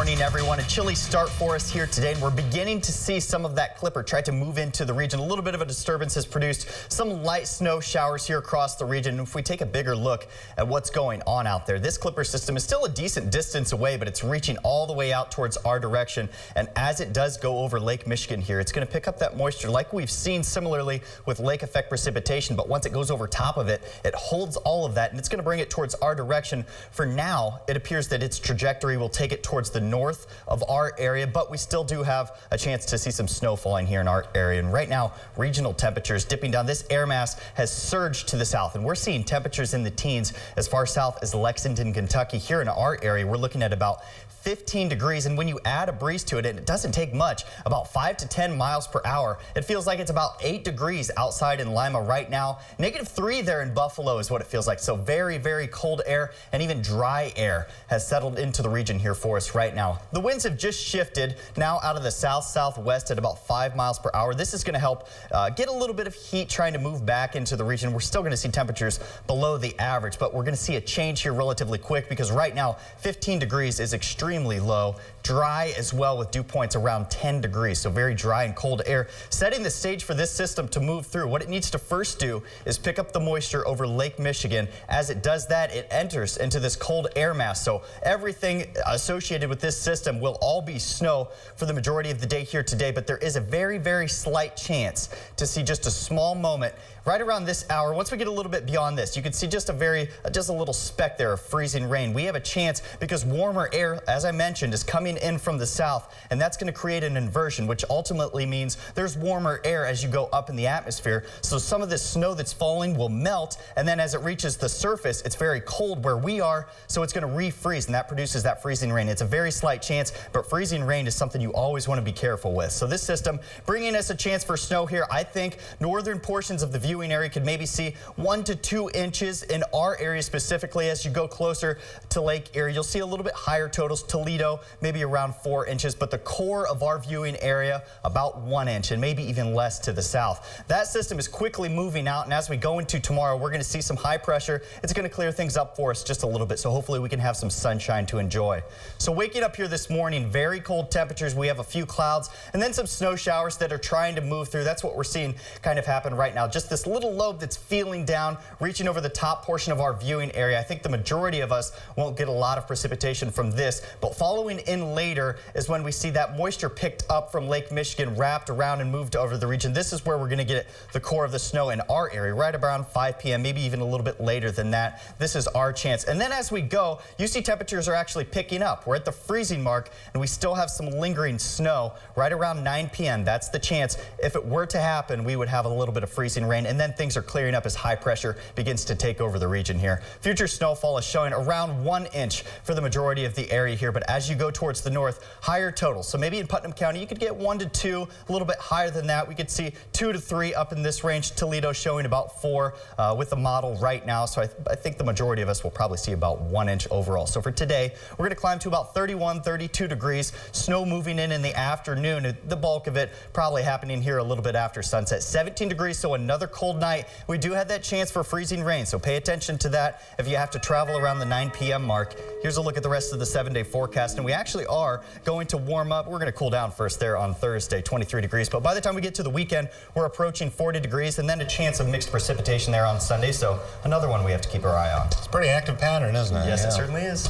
morning, everyone. A chilly start for us here today, and we're beginning to see some of that clipper try to move into the region. A little bit of a disturbance has produced some light snow showers here across the region. If we take a bigger look at what's going on out there, this clipper system is still a decent distance away, but it's reaching all the way out towards our direction. And as it does go over Lake Michigan here, it's going to pick up that moisture like we've seen similarly with lake effect precipitation. But once it goes over top of it, it holds all of that, and it's going to bring it towards our direction. For now, it appears that its trajectory will take it towards the north of our area, but we still do have a chance to see some snow falling here in our area. And right now, regional temperatures dipping down. This air mass has surged to the south, and we're seeing temperatures in the teens as far south as Lexington, Kentucky. Here in our area, we're looking at about 15 degrees, and when you add a breeze to it, and it doesn't take much, about 5 to 10 miles per hour, it feels like it's about 8 degrees outside in Lima right now. -3 there in Buffalo is what it feels like. So very, very cold air and even dry air has settled into the region here for us right now. The winds have just shifted now out of the south-southwest at about 5 miles per hour. This is going to help get a little bit of heat trying to move back into the region. We're still going to see temperatures below the average, but we're going to see a change here relatively quick because right now 15 degrees is extremely low. Dry as well with dew points around 10 degrees. So very dry and cold air, setting the stage for this system to move through. What it needs to first do is pick up the moisture over Lake Michigan. As it does that, it enters into this cold air mass. So everything associated with this system will all be snow for the majority of the day here today. But there is a very, very slight chance to see just a small moment right around this hour. Once we get a little bit beyond this, you can see just a little speck there of freezing rain. We have a chance because warmer air, as I mentioned, is coming in from the south, and that's going to create an inversion, which ultimately means there's warmer air as you go up in the atmosphere. So some of this snow that's falling will melt, and then as it reaches the surface, it's very cold where we are, so it's going to refreeze, and that produces that freezing rain. It's a very slight chance, but freezing rain is something you always want to be careful with. So this system bringing us a chance for snow here. I think northern portions of the viewing area could maybe see 1 to 2 inches in our area specifically. As you go closer to Lake Erie, you'll see a little bit higher totals. Toledo, maybe around 4 inches, but the core of our viewing area about 1 inch and maybe even less to the south. That system is quickly moving out, and as we go into tomorrow, we're going to see some high pressure. It's going to clear things up for us just a little bit, so hopefully we can have some sunshine to enjoy. So waking up here this morning, very cold temperatures. We have a few clouds and then some snow showers that are trying to move through. That's what we're seeing kind of happen right now. Just this little lobe that's feeling down, reaching over the top portion of our viewing area. I think the majority of us won't get a lot of precipitation from this, but following in later is when we see that moisture picked up from Lake Michigan, wrapped around and moved over the region. This is where we're going to get the core of the snow in our area, right around 5 p.m., maybe even a little bit later than that. This is our chance. And then as we go, you see temperatures are actually picking up. We're at the freezing mark, and we still have some lingering snow right around 9 p.m. That's the chance. If it were to happen, we would have a little bit of freezing rain, and then things are clearing up as high pressure begins to take over the region here. Future snowfall is showing around 1 inch for the majority of the area here, but as you go towards the north, higher totals. So maybe in Putnam County, you could get 1 to 2, a little bit higher than that. We could see 2 to 3 up in this range. Toledo showing about 4 with the model right now. So I think the majority of us will probably see about 1 inch overall. So for today, we're going to climb to about 31, 32 degrees. Snow moving in the afternoon. The bulk of it probably happening here a little bit after sunset. 17 degrees, so another cold night. We do have that chance for freezing rain, so pay attention to that if you have to travel around the 9 p.m. mark. Here's a look at the rest of the 7-day forecast, and we actually are going to warm up. We're going to cool down first there on Thursday, 23 degrees, but by the time we get to the weekend, we're approaching 40 degrees, and then a chance of mixed precipitation there on Sunday, so another one we have to keep our eye on. It's a pretty active pattern, isn't it? Yes, it certainly is.